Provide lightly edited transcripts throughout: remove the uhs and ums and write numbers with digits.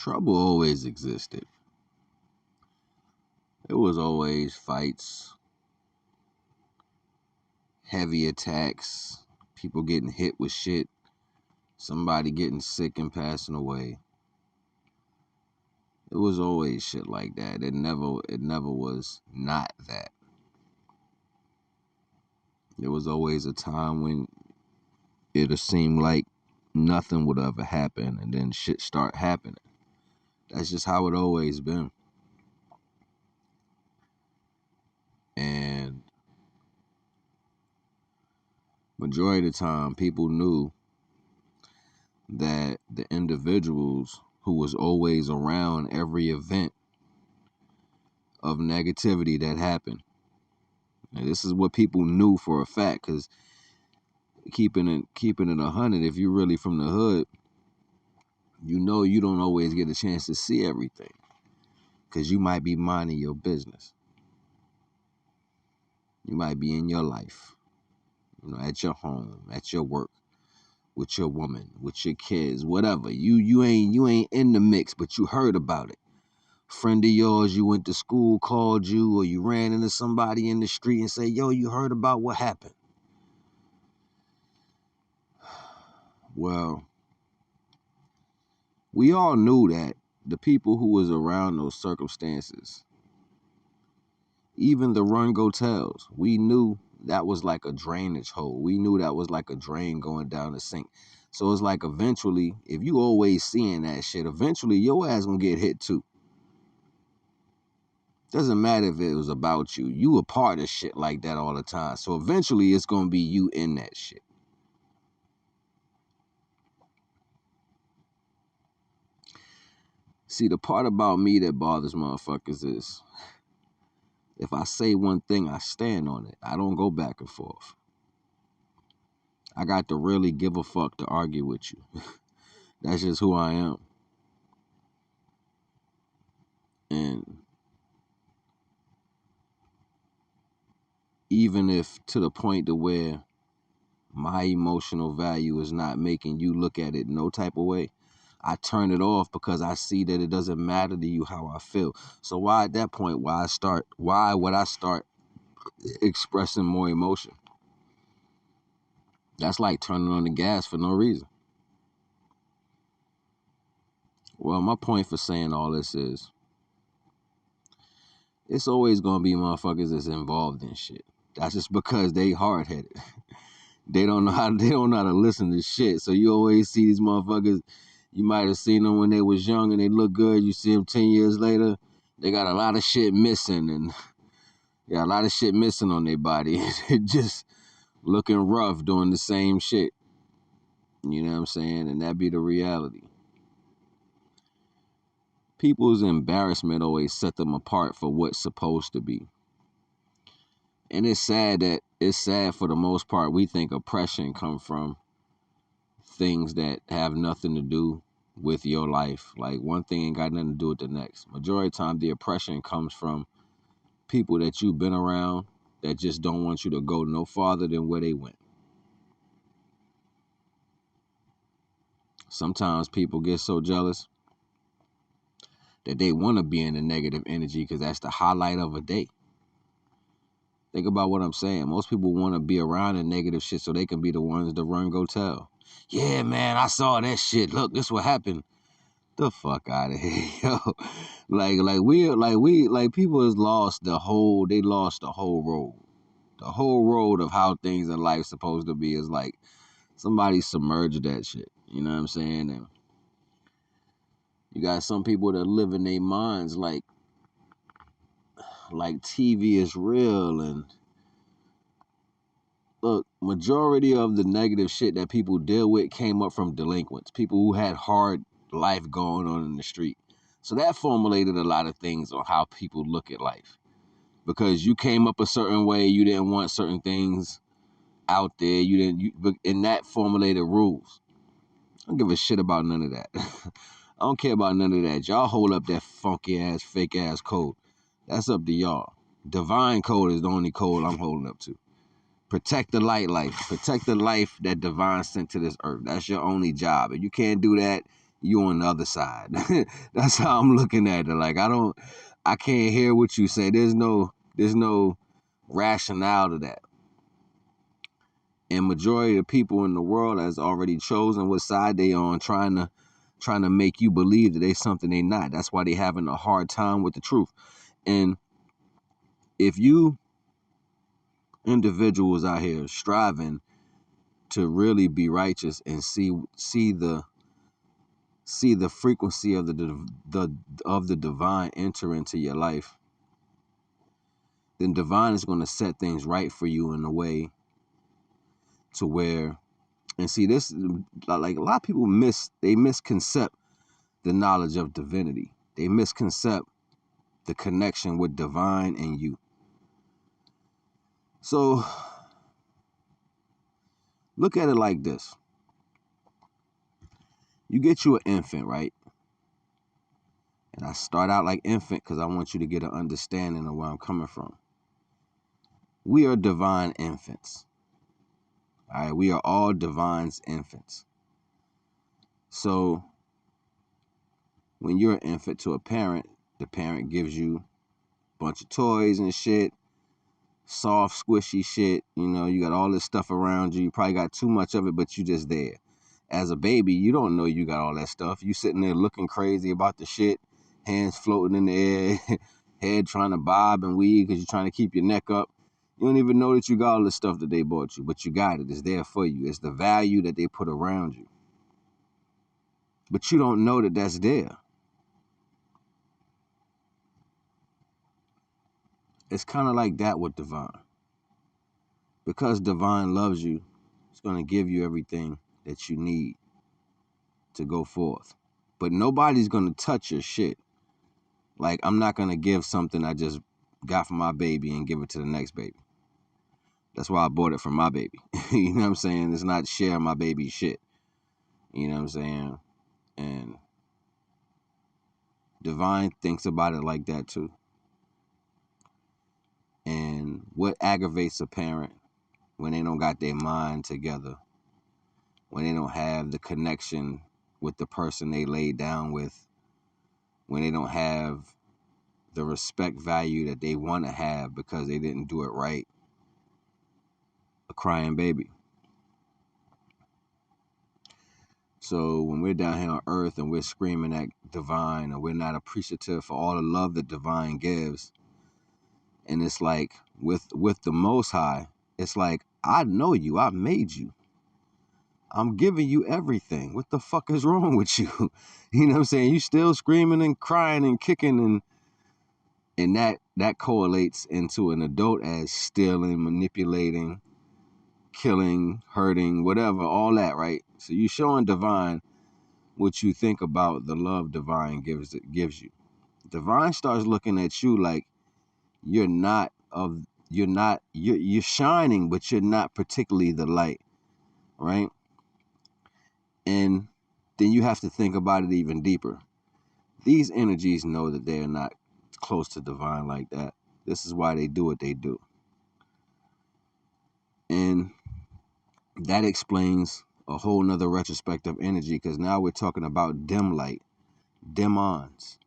Trouble always existed. There was always fights, heavy attacks, people getting hit with shit, somebody getting sick and passing away. It was always shit like that. It never was not that. There was always a time when it'll seem like nothing would ever happen, and then shit start happening. That's just how it always been. And majority of the time, people knew that the individuals who was always around every event of negativity that happened. And this is what people knew for a fact, because keeping it 100, if you're really from the hood, you know you don't always get a chance to see everything, because you might be minding your business. You might be in your life, at your home, at your work, with your woman, with your kids, whatever. You ain't in the mix, but you heard about it. Friend of yours you went to school called you, or you ran into somebody in the street and say, yo, you heard about what happened. Well, we all knew that the people who was around those circumstances, even the run go tells, we knew that was like a drainage hole. We knew that was like a drain going down the sink. So it's like eventually, if you always seeing that shit, eventually your ass gonna get hit too. Doesn't matter if it was about you. You a part of shit like that all the time. So eventually it's gonna be you in that shit. See, the part about me that bothers motherfuckers is, if I say one thing, I stand on it. I don't go back and forth. I got to really give a fuck to argue with you. That's just who I am. And even if to the point to where my emotional value is not making you look at it no type of way, I turn it off, because I see that it doesn't matter to you how I feel. So why at that point, why would I start expressing more emotion? That's like turning on the gas for no reason. Well, my point for saying all this is, it's always gonna be motherfuckers that's involved in shit. That's just because they hard-headed. They don't know how to listen to shit. So you always see these motherfuckers. You might have seen them when they was young and they look good. You see them 10 years later, they got a lot of shit missing, and a lot of shit missing on their body. Just looking rough doing the same shit. You know what I'm saying? And that be the reality. People's embarrassment always set them apart for what's supposed to be. And it's sad for the most part, we think oppression come from things that have nothing to do with your life. Like, one thing ain't got nothing to do with the next. Majority of the time, the oppression comes from people that you've been around that just don't want you to go no farther than where they went. Sometimes people get so jealous that they want to be in the negative energy because that's the highlight of a day. Think about what I'm saying. Most people want to be around the negative shit so they can be the ones to run go tell. Yeah, man, I saw that shit. Look, this what happened. The fuck out of here, yo. Like people has lost the whole road. The whole road of how things in life supposed to be is like somebody submerged that shit. You know what I'm saying? And you got some people that live in their minds like TV is real. And look, majority of the negative shit that people deal with came up from delinquents, people who had hard life going on in the street. So that formulated a lot of things on how people look at life. Because you came up a certain way, you didn't want certain things out there, and that formulated rules. I don't give a shit about none of that. I don't care about none of that. Y'all hold up that funky ass, fake ass code. That's up to y'all. Divine code is the only code I'm holding up to. Protect the life. Protect the life that Divine sent to this earth. That's your only job. If you can't do that, you on the other side. That's how I'm looking at it. Like I can't hear what you say. There's no rationale to that. And majority of people in the world has already chosen what side they on, trying to make you believe that they something they not. That's why they having a hard time with the truth. And if you individuals out here striving to really be righteous and see the frequency of the divine enter into your life, then divine is going to set things right for you in a way to where, and see this, like a lot of people misconcept the knowledge of divinity. They misconcept the connection with divine and you. So look at it like this. You get you an infant, right? And I start out like infant because I want you to get an understanding of where I'm coming from. We are divine infants. All right, we are all divine's infants. So when you're an infant to a parent, the parent gives you a bunch of toys and shit, soft, squishy shit. You know, you got all this stuff around you. You probably got too much of it, but you just there. As a baby, you don't know you got all that stuff. You sitting there looking crazy about the shit, hands floating in the air, head trying to bob and weave because you're trying to keep your neck up. You don't even know that you got all the stuff that they bought you, but you got it. It's there for you. It's the value that they put around you. But you don't know that that's there. It's kind of like that with divine. Because divine loves you, it's going to give you everything that you need to go forth. But nobody's going to touch your shit. Like, I'm not going to give something I just got from my baby and give it to the next baby. That's why I bought it from my baby. You know what I'm saying? It's not share my baby's shit. You know what I'm saying? And divine thinks about it like that too. And what aggravates a parent when they don't got their mind together, when they don't have the connection with the person they laid down with, when they don't have the respect value that they want to have because they didn't do it right, a crying baby. So when we're down here on earth and we're screaming at divine and we're not appreciative for all the love that divine gives, and it's like with the Most High, it's like, I know you, I made you, I'm giving you everything. What the fuck is wrong with you? You know what I'm saying? You still screaming and crying and kicking, and that correlates into an adult as stealing, manipulating, killing, hurting, whatever, all that, right? So you showing divine what you think about the love divine gives you. Divine starts looking at you like you're shining, but you're not particularly the light, right? And then you have to think about it even deeper. These energies know that they're not close to divine like that. This is why they do what they do. And that explains a whole nother retrospective energy, because now we're talking about dim light, dim-ons.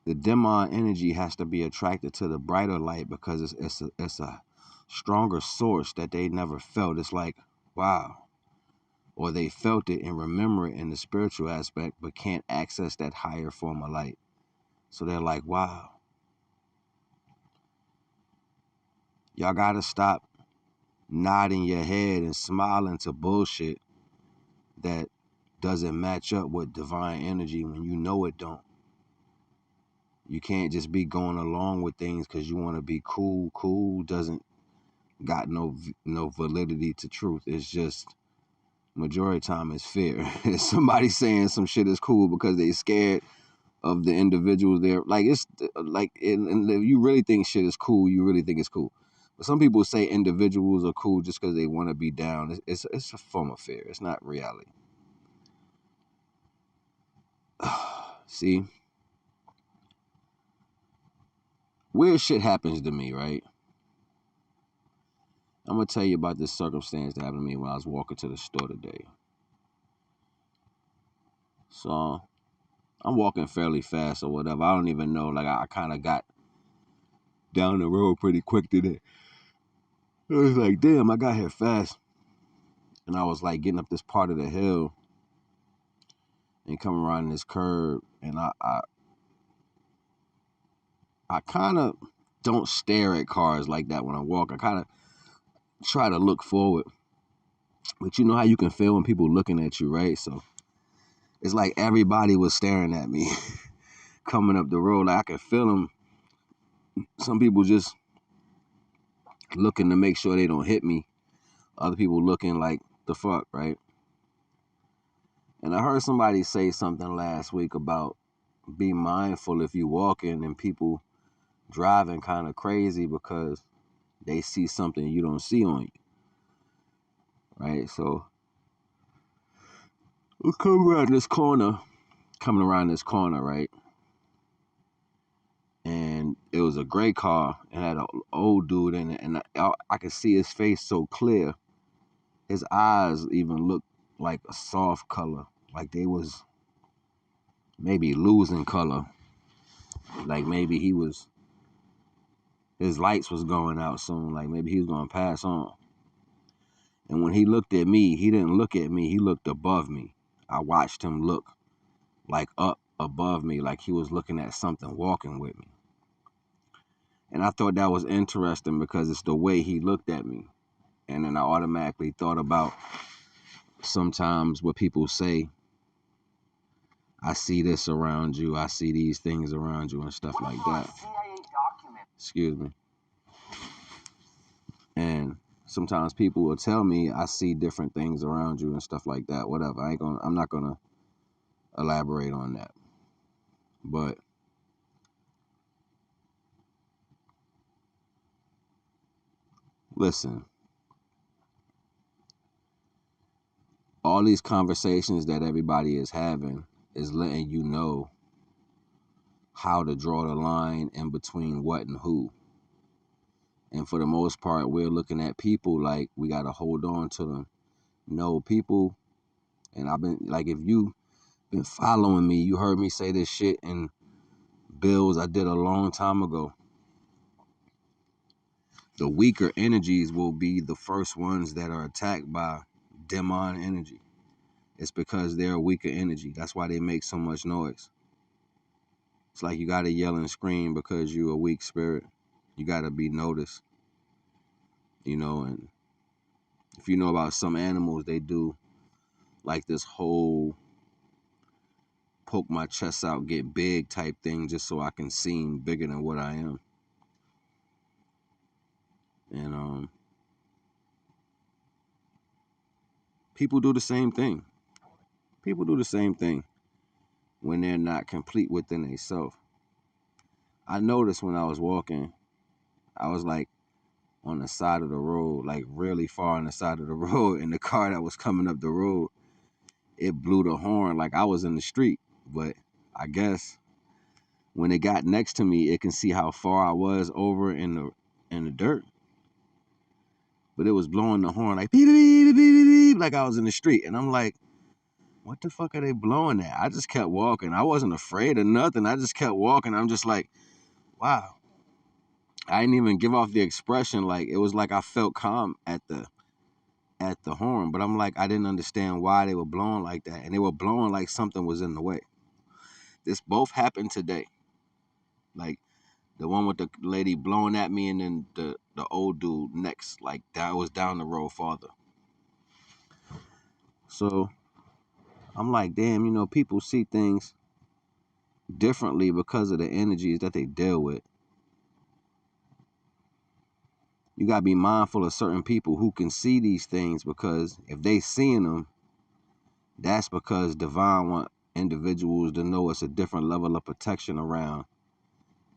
The dim-on energy has to be attracted to the brighter light because it's a stronger source that they never felt. It's like, wow. Or they felt it and remember it in the spiritual aspect, but can't access that higher form of light. So they're like, wow. Y'all got to stop nodding your head and smiling to bullshit that doesn't match up with divine energy when you know it don't. You can't just be going along with things because you want to be cool. Cool doesn't got no validity to truth. It's just majority of the time it's fear. If somebody's saying some shit is cool because they scared of the individuals there, like it's like, and if you really think shit is cool, you really think it's cool. But some people say individuals are cool just because they want to be down. It's a form of fear. It's not reality. See, weird shit happens to me, right? I'm gonna tell you about this circumstance that happened to me when I was walking to the store today. So I'm walking fairly fast or whatever. I don't even know. Like I kind of got down the road pretty quick today. It was like, damn, I got here fast. And I was like getting up this part of the hill and coming around this curve. And I kind of don't stare at cars like that when I walk. I kind of try to look forward. But you know how you can feel when people looking at you, right? So it's like everybody was staring at me coming up the road. Like I could feel them. Some people just looking to make sure they don't hit me. Other people looking like the fuck, right? And I heard somebody say something last week about be mindful if you walking and people driving kind of crazy because they see something you don't see on you, right? So we'll come around this corner, right? And it was a gray car and had an old dude in it, and I could see his face so clear. His eyes even looked like a soft color, like they was maybe losing color, like maybe his lights was going out soon, like maybe he was gonna pass on. And when he looked at me, he didn't look at me, he looked above me. I watched him look like up above me, like he was looking at something walking with me. And I thought that was interesting because it's the way he looked at me. And then I automatically thought about sometimes what people say, I see this around you, I see these things around you and stuff like that. Excuse me. And sometimes people will tell me I see different things around you and stuff like that. Whatever. I'm not gonna elaborate on that. But listen, all these conversations that everybody is having is letting you know how to draw the line in between what and who. And for the most part, we're looking at people like we gotta hold on to them. No, people, and I've been like, if you been following me, you heard me say this shit in bills I did a long time ago. The weaker energies will be the first ones that are attacked by demon energy. It's because they're a weaker energy. That's why they make so much noise. It's like you gotta yell and scream because you're a weak spirit. You gotta be noticed. And if you know about some animals, they do like this whole poke my chest out, get big type thing just so I can seem bigger than what I am. And people do the same thing. People do the same thing when they're not complete within themselves. I noticed when I was walking, I was like on the side of the road, like really far on the side of the road, and the car that was coming up the road, it blew the horn like I was in the street. But I guess when it got next to me, it can see how far I was over in the dirt. But it was blowing the horn like beep, beep, beep, beep, beep, like I was in the street. And I'm like, what the fuck are they blowing at? I just kept walking. I wasn't afraid of nothing. I just kept walking. I'm just like, wow. I didn't even give off the expression. Like it was like I felt calm at the horn. But I'm like, I didn't understand why they were blowing like that. And they were blowing like something was in the way. This both happened today. Like the one with the lady blowing at me and then the old dude next. Like that was down the road farther. So I'm like, damn, people see things differently because of the energies that they deal with. You got to be mindful of certain people who can see these things, because if they seeing them, that's because divine want individuals to know it's a different level of protection around.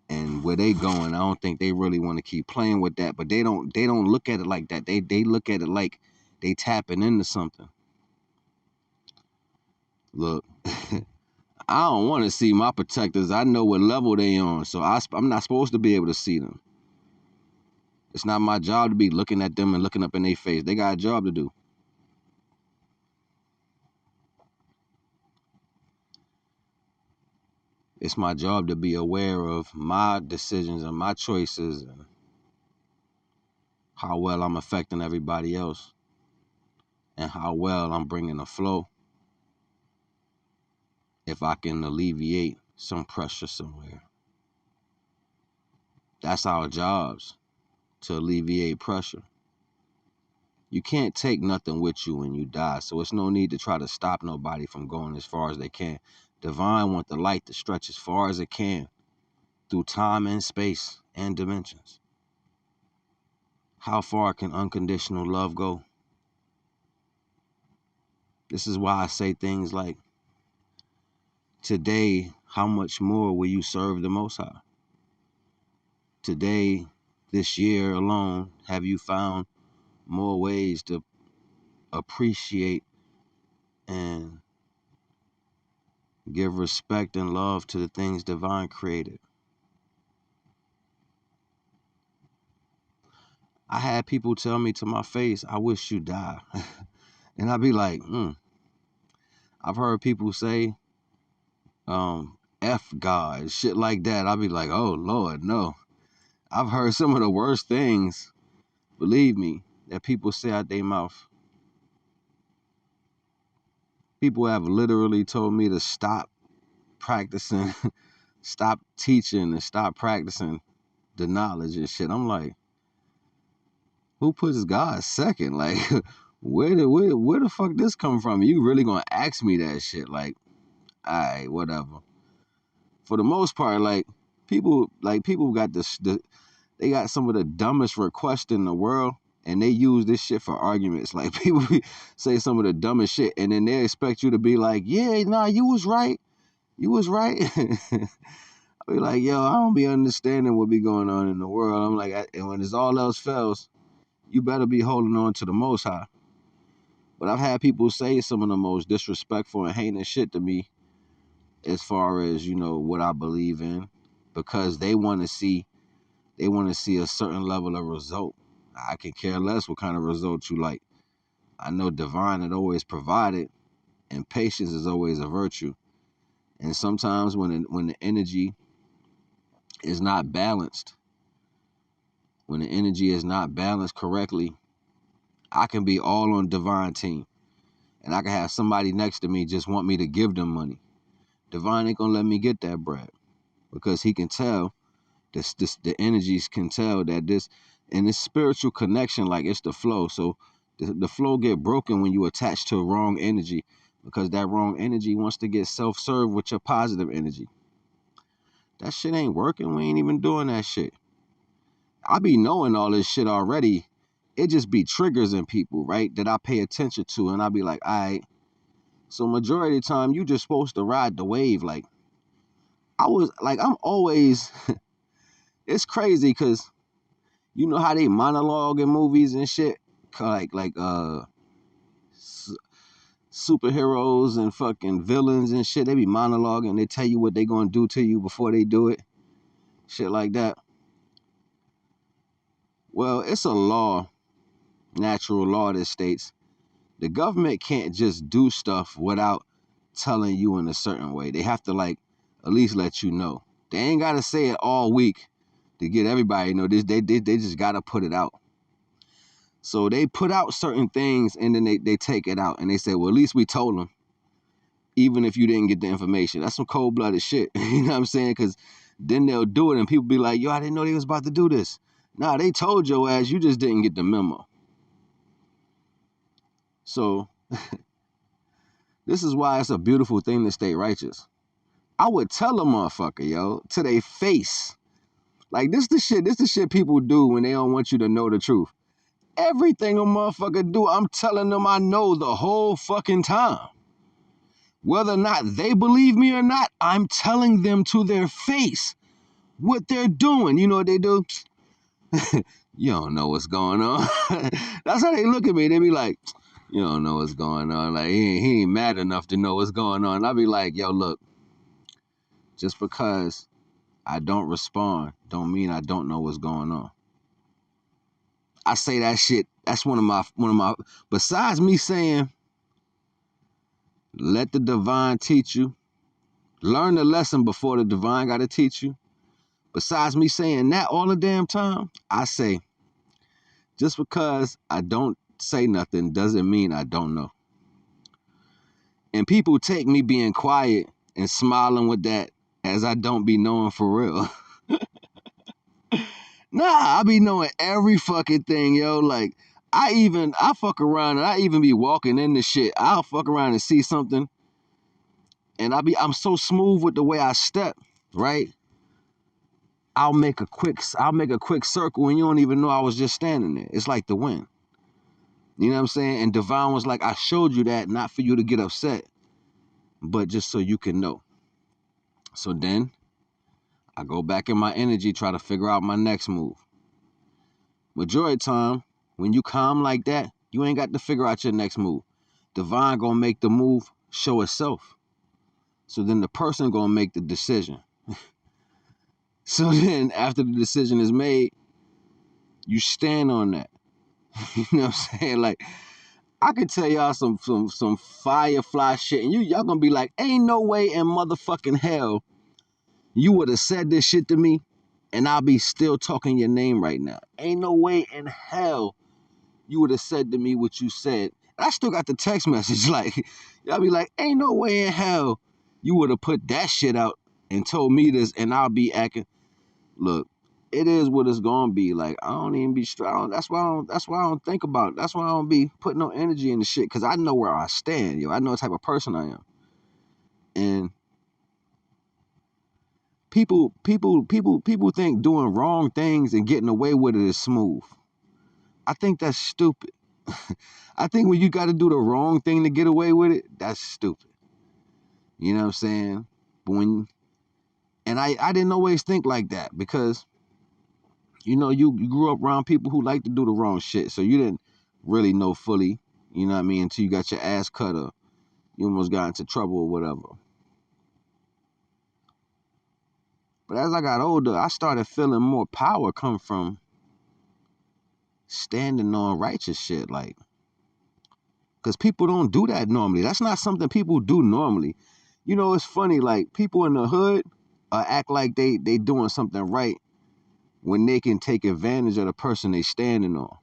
And where they going, I don't think they really want to keep playing with that. But they don't look at it like that. They look at it like they tapping into something. Look, I don't want to see my protectors. I know what level they on, so I'm not supposed to be able to see them. It's not my job to be looking at them and looking up in their face. They got a job to do. It's my job to be aware of my decisions and my choices and how well I'm affecting everybody else and how well I'm bringing the flow if I can alleviate some pressure somewhere. That's our jobs, to alleviate pressure. You can't take nothing with you when you die, so it's no need to try to stop nobody from going as far as they can. Divine want the light to stretch as far as it can through time and space and dimensions. How far can unconditional love go? This is why I say things like, today, how much more will you serve the Most High? Today, this year alone, have you found more ways to appreciate and give respect and love to the things Divine created? I had people tell me to my face, I wish you die. And I'd be like, I've heard people say, F God, shit like that. I'd be like, oh Lord, no. I've heard some of the worst things, believe me, that people say out their mouth. People have literally told me to stop practicing, stop teaching, and stop practicing the knowledge and shit. I'm like, who puts God second? Like, where the fuck this come from? You really gonna ask me that shit? Like, alright, whatever. For the most part, people got they got some of the dumbest requests in the world, and they use this shit for arguments. Like, people say some of the dumbest shit, and then they expect you to be like, yeah, nah, you was right. You was right. I be like, yo, I don't be understanding what be going on in the world. I'm like, and when it's all else fails, you better be holding on to the Most High. But I've had people say some of the most disrespectful and heinous shit to me as far as, what I believe in, because they want to see a certain level of result. I can care less what kind of result you like. I know Divine had always provided, and patience is always a virtue. And sometimes when the energy is not balanced, correctly, I can be all on Divine team, and I can have somebody next to me just want me to give them money. Divine ain't gonna let me get that bread, because he can tell, the energies can tell that this spiritual connection, like, it's the flow. So the flow get broken when you attach to a wrong energy, because that wrong energy wants to get self-served with your positive energy. That shit ain't working. We ain't even doing that shit. I be knowing all this shit already. It just be triggers in people, right, that I pay attention to, and I be like, all right, so majority of the time you just supposed to ride the wave. Like, I'm always it's crazy, because you know how they monologue in movies and shit, superheroes and fucking villains and shit. They be monologuing. They tell you what they gonna do to you before they do it, shit like that. Well, it's a law, natural law, that states the government can't just do stuff without telling you in a certain way. They have to, like, at least let you know. They ain't gotta say it all week to get everybody to know this. They just gotta put it out. So they put out certain things, and then they take it out, and they say, well, at least we told them, even if you didn't get the information. That's some cold-blooded shit. You know what I'm saying? Because then they'll do it, and people be like, yo, I didn't know they was about to do this. Nah, they told your ass, you just didn't get the memo. So this is why it's a beautiful thing to stay righteous. I would tell a motherfucker, yo, to their face. Like, this the shit people do when they don't want you to know the truth. Everything a motherfucker do, I'm telling them I know the whole fucking time. Whether or not they believe me or not, I'm telling them to their face what they're doing. You know what they do? You don't know what's going on. That's how they look at me. They be like, you don't know what's going on. Like, he ain't mad enough to know what's going on. I be like, yo, look, just because I don't respond don't mean I don't know what's going on. I say that shit. That's one of my, besides me saying, let the divine teach you, Learn the lesson before the divine got to teach you. Besides me saying that all the damn time, I say, just because I don't say nothing doesn't mean I don't know. And people take me being quiet and smiling with that as I don't be knowing for real. Nah, I be knowing every fucking thing, yo. Like, I fuck around and I even be walking in the shit. I'll fuck around and see something, and I'm so smooth with the way I step, right? I'll make a quick circle and you don't even know I was just standing there. It's like the wind. You know what I'm saying? And Divine was like, I showed you that not for you to get upset, but just so you can know. So then I go back in my energy, try to figure out my next move. Majority of the time, when you calm like that, you ain't got to figure out your next move. Divine gonna make the move show itself. So then the person gonna make the decision. So then after the decision is made, you stand on that. You know what I'm saying? Like, I could tell y'all some firefly shit, and y'all gonna be like, ain't no way in motherfucking hell you would have said this shit to me, and I'll be still talking your name right now. Ain't no way in hell you would have said to me what you said. I still got the text message. Like, y'all be like, ain't no way in hell you would have put that shit out and told me this, and I'll be acting. Look, it is what it's gonna be. Like, I don't even be strong. That's why I don't think about it. That's why I don't be putting no energy in the shit, because I know where I stand, yo. I know the type of person I am. And people think doing wrong things and getting away with it is smooth. I think that's stupid. I think when you got to do the wrong thing to get away with it, that's stupid. You know what I'm saying? But I didn't always think like that, because you grew up around people who like to do the wrong shit, so you didn't really know fully, you know what I mean, until you got your ass cut or you almost got into trouble or whatever. But as I got older, I started feeling more power come from standing on righteous shit, like, because people don't do that normally. That's not something people do normally. You know, it's funny, like, people in the hood act like they doing something right when they can take advantage of the person they standing on.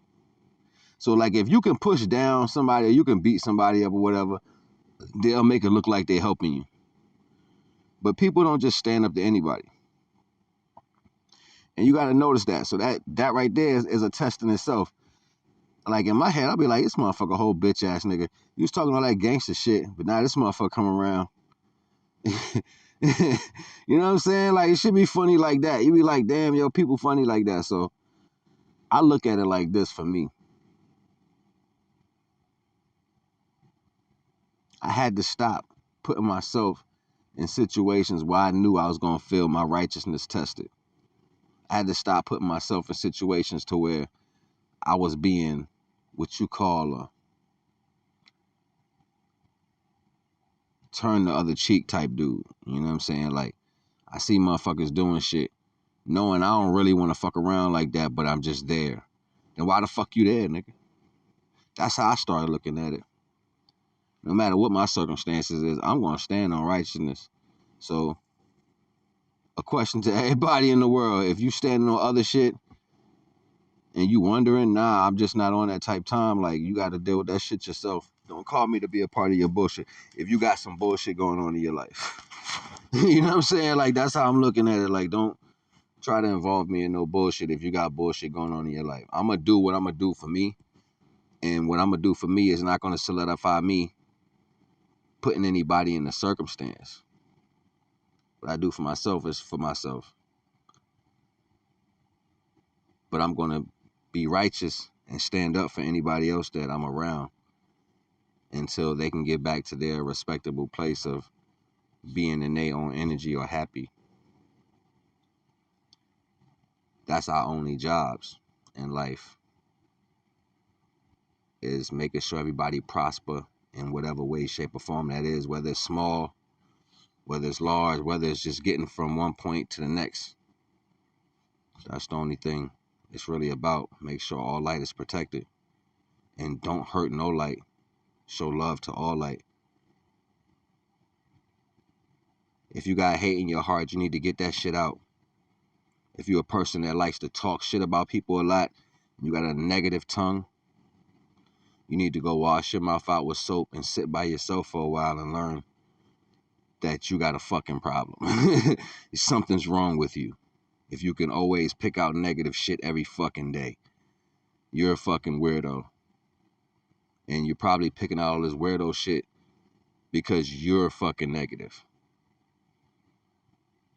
So, like, if you can push down somebody or you can beat somebody up or whatever, they'll make it look like they're helping you. But people don't just stand up to anybody. And you got to notice that. So that right there is a test in itself. Like, in my head, I'll be like, this motherfucker whole bitch ass nigga. You was talking all that gangster shit, but now this motherfucker come around. You know what I'm saying? Like, it should be funny like that. You be like, damn, yo, people funny like that. So I look at it like this for me. I had to stop putting myself in situations where I knew I was going to feel my righteousness tested. I had to stop putting myself in situations to where I was being what you call a turn the other cheek type dude. You know what I'm saying? Like, I see motherfuckers doing shit, knowing I don't really want to fuck around like that, but I'm just there. Then why the fuck you there, nigga? That's how I started looking at it. No matter what my circumstances is, I'm going to stand on righteousness. So, a question to everybody in the world: if you standing on other shit and you wondering, nah, I'm just not on that type time, like, you got to deal with that shit yourself. Don't call me to be a part of your bullshit if you got some bullshit going on in your life. You know what I'm saying? Like, that's how I'm looking at it. Like, don't try to involve me in no bullshit if you got bullshit going on in your life. I'm going to do what I'm going to do for me. And what I'm going to do for me is not going to solidify me putting anybody in a circumstance. What I do for myself is for myself. But I'm going to be righteous and stand up for anybody else that I'm around until they can get back to their respectable place of being in their own energy or happy. That's our only jobs in life, is making sure everybody prosper in whatever way, shape, or form that is, whether it's small, whether it's large, whether it's just getting from one point to the next. That's the only thing it's really about. Make sure all light is protected and don't hurt no light. Show love to all light. If you got hate in your heart, you need to get that shit out. If you're a person that likes to talk shit about people a lot, you got a negative tongue, you need to go wash your mouth out with soap and sit by yourself for a while and learn that you got a fucking problem. Something's wrong with you. If you can always pick out negative shit every fucking day, you're a fucking weirdo. And you're probably picking out all this weirdo shit because you're fucking negative.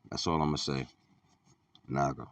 That's all I'm gonna say. NAGA.